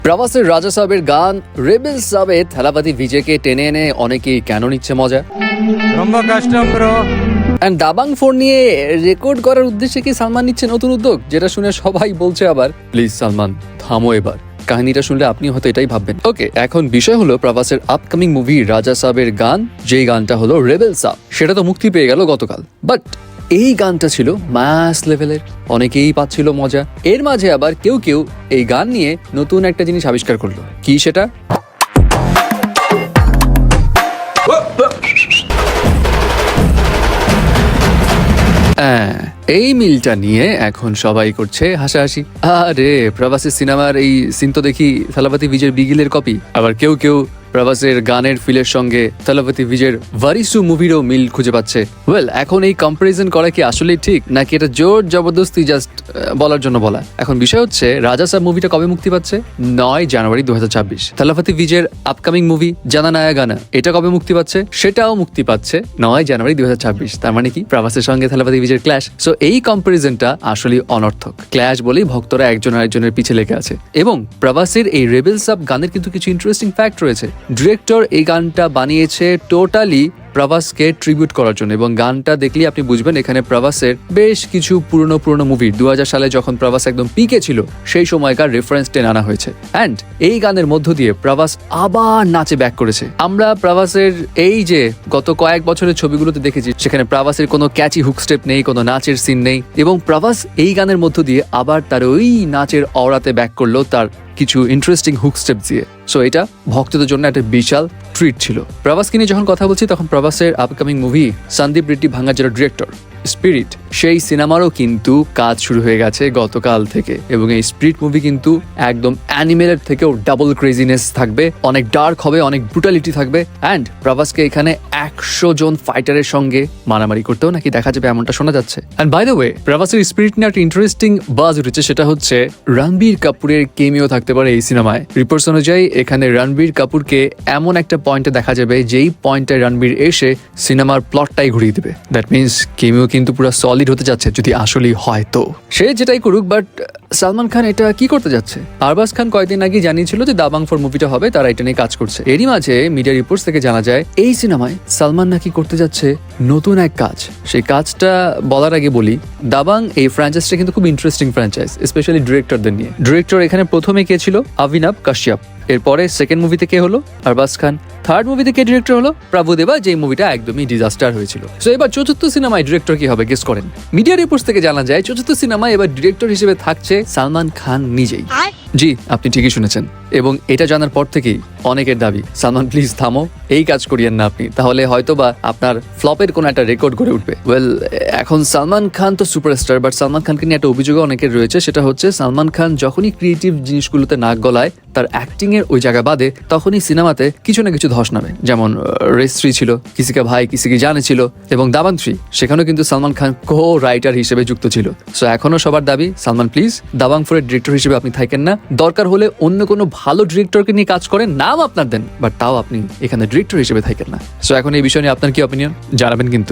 প্রভাসের রাজা সাহেবের গান রেবেল সাবে থালাপাতি ভিজেকে টেনে এনে অনেকেই কেন নিচ্ছে মজা। ரொம்ப কষ্টম ব্রো। অ্যান্ড দাবাং ফোন নিয়ে রেকর্ড করার উদ্দেশ্যে কি সালমান নিচ্ছে নতুন উদ্যোগ, যেটা শুনে সবাই বলছে আবার প্লিজ সালমান থামো এবার। কাহিনীটা শুনলে আপনি হয়তো এটাই ভাববেন। ওকে, এখন বিষয় হলো প্রভাসের আপকামিং মুভি রাজা সাহেবের গান, যেই গানটা হলো রেবেল সাব, সেটা তো মুক্তি পেয়ে গেল গতকাল। বাট এই গানটা ছিল মাস লেভেলের, অনেকেই পাচ্ছিল মজা। এর মাঝে আবার কেউ কেউ এই গান নিয়ে নতুন একটা জিনিস আবিষ্কার করলো। কি সেটা? এই মিলটা নিয়ে এখন সবাই করছে হাসাহাসি। আরে প্রভাসের সিনেমার এই সিন তো দেখি থালাপতি বিজয়ের বিগিলের কপি। আবার কেউ কেউ প্রভাসের গানের ফিলের সঙ্গে থালাপতি বিজয়ের ভারিসু মুভিরও মিল খুঁজে পাচ্ছে। ওয়েল, এখন এই কম্পারিজন করা কি আসলেই ঠিক, নাকি এটা জোর জবরদস্তি জাস্ট বলার জন্য বলা? এখন বিষয় হচ্ছে রাজা সাহেব মুভিটা কবে মুক্তি পাচ্ছে? 9 জানুয়ারি 2026। থালাপতি বিজয়ের আপকামিং মুভি জানা নায়া গানা, এটা কবে মুক্তি পাচ্ছে? সেটাও মুক্তি পাচ্ছে 9 জানুয়ারি 2026। তার মানে কি প্রভাসের সঙ্গে থালাপতি বিজয়ের ক্ল্যাশ। সো এই কম্পারিজনটা আসলে অনর্থক। ক্ল্যাশ বলেই ভক্তরা একজন আরেকজনের পিছে লেগে আছে। এবং প্রভাসের এই রেবেল সাব গানের কিন্তু কিছু ইন্টারেস্টিং ফ্যাক্ট রয়েছে। ডিরেক্টর এই গানটা বানিয়েছে টোটালি প্রভাসকে ট্রিবিউট করার জন্য, এবং গানটা দেখলে আপনি বুঝবেন এখানে প্রভাসের বেশ কিছু পুরনো মুভি 2000 সালে যখন প্রভাস একদম পিকে ছিল সেই সময়কার রেফারেন্স টেনে আনা হয়েছে। অ্যান্ড এই গানের মধ্য দিয়ে প্রভাস আবার নাচে ব্যাক করেছে। আমরা প্রভাসের এই যে গত কয়েক বছরের ছবিগুলোতে দেখেছি, সেখানে প্রভাসের কোনো ক্যাচি হুক স্টেপ নেই, কোনো নাচের সিন নেই, এবং প্রভাস এই গানের মধ্য দিয়ে আবার তার ওই নাচের অওড়াতে ব্যাক করলো তার কিছু ইন্টারেস্টিং হুক স্টেপ দিয়ে। সো এটা ভক্তদের জন্য একটা বিশাল ট্রিট ছিল। প্রভাসকে নিয়ে যখন কথা বলছি তখন প্রভাসের আপকামিং মুভি সন্দীপ রেড্ডি ভাঙ্গা, যেটা ডিরেক্টর স্পিরিট, সেই সিনেমারও কিন্তু কাজ শুরু হয়ে গেছে গতকাল থেকে। এবং এই স্পিরিট মুভি কিন্তু একদম অ্যানিমেলের থেকেও ডাবল ক্রেজিনেস থাকবে, অনেক ডার্ক হবে, অনেক ব্রুটালিটি থাকবে। অ্যান্ড প্রভাসকে এখানে 100 জন ফাইটারের সঙ্গে মারামারি করতেও নাকি দেখা যাবে, এমনটা শোনা যাচ্ছে। অ্যান্ড বাই দ্য ওয়ে, প্রভাসের স্পিরিট নিয়ে একটা ইন্টারেস্টিং বাজ উঠেছে, সেটা হচ্ছে রণবীর কাপুরের কেমিও থাকতে পারে এই সিনেমায়। রিপোর্টস অনুযায়ী এখানে রণবীর কাপুরকে এমন একটা পয়েন্টে দেখা যাবে যেই পয়েন্টে রণবীর এসে সিনেমার প্লটটাই ঘুরিয়ে দেবে। দ্যাট মিনস কেমিও কিন্তু পুরো সলিড হতে যাচ্ছে, যদি আসলেই হয় তো। সে যেটাই করুক, বাট সালমান খান এটা কি করতে যাচ্ছে? আরবাজ খান কয়েকদিন আগে জানিয়েছিল যে দাবাং ফোর মুভিটা হবে, তারা এটা নিয়ে কাজ করছে। এরই মাঝে মিডিয়া রিপোর্টস থেকে জানা যায় এই সিনেমায় সালমান নাকি করতে যাচ্ছে নতুন এক কাজ। সেই কাজটা বলার আগে বলি, দাবাং এই ফ্র্যাঞ্চাইজটা কিন্তু খুব ইন্টারেস্টিং ফ্র্যাঞ্চাইজ, স্পেশালি ডিরেক্টরদের নিয়ে। ডিরেক্টর এখানে প্রথমে কে ছিল? অভিনব কাশ্যপ। এরপরে সেকেন্ড মুভিতে কে হলো? আরবাজ খান। থার্ড মুভিতে কে ডিরেক্টর হলো? প্রভুদেবা, যে মুভিটা একদমই ডিজাস্টার হয়েছিল। সো এবার চতুর্থ সিনেমায় ডিরেক্টর কি হবে গেস করেন? মিডিয়া রিপোর্টস থেকে জানা যায় চতুর্থ সিনেমায় এবার ডিরেক্টর হিসেবে থাকছে সালমান খান নিজেই। জি, আপনি ঠিকই শুনেছেন। এবং এটা জানার পর থেকেই অনেকের দাবি, সালমান প্লিজ থামো, এই কাজ করিয়েন না আপনি, তাহলে হয়তোবা আপনার ফ্লপের কোনো একটা রেকর্ড গড়ে উঠবে। ওয়েল, এখন সালমান খান তো সুপারস্টার, বাট সালমান খানকে নিয়ে একটা অভিযোগ অনেকের রয়েছে, সেটা হচ্ছে সালমান খান যখনই ক্রিয়েটিভ জিনিসগুলোতে নাক গলায়, তার অ্যাক্টিং এর ওই জায়গা বাদে, তখনই সিনেমাতে কিছু না কিছু ধস নামে। যেমন রেস 3 ছিল, কিসিকা ভাই কিসিকি জানে ছিল, এবং দাবাং 3, সেখানেও কিন্তু সালমান খান কো রাইটার হিসেবে যুক্ত ছিল। সো এখনো সবার দাবি, সালমান প্লিজ দাবাং 4-এর ডিরেক্টর হিসেবে আপনি থাকেন না, দরকার হলে অন্য কোনো ভালো ডিরেক্টরকে নিয়ে কাজ করেন, নাম আপনার দেন, বাট তাও আপনি এখানে ডিরেক্টর হিসেবে থাকেন না। সো এখন এই বিষয় নিয়ে আপনার কি অপিনিয়ন জানাবেন কিন্তু।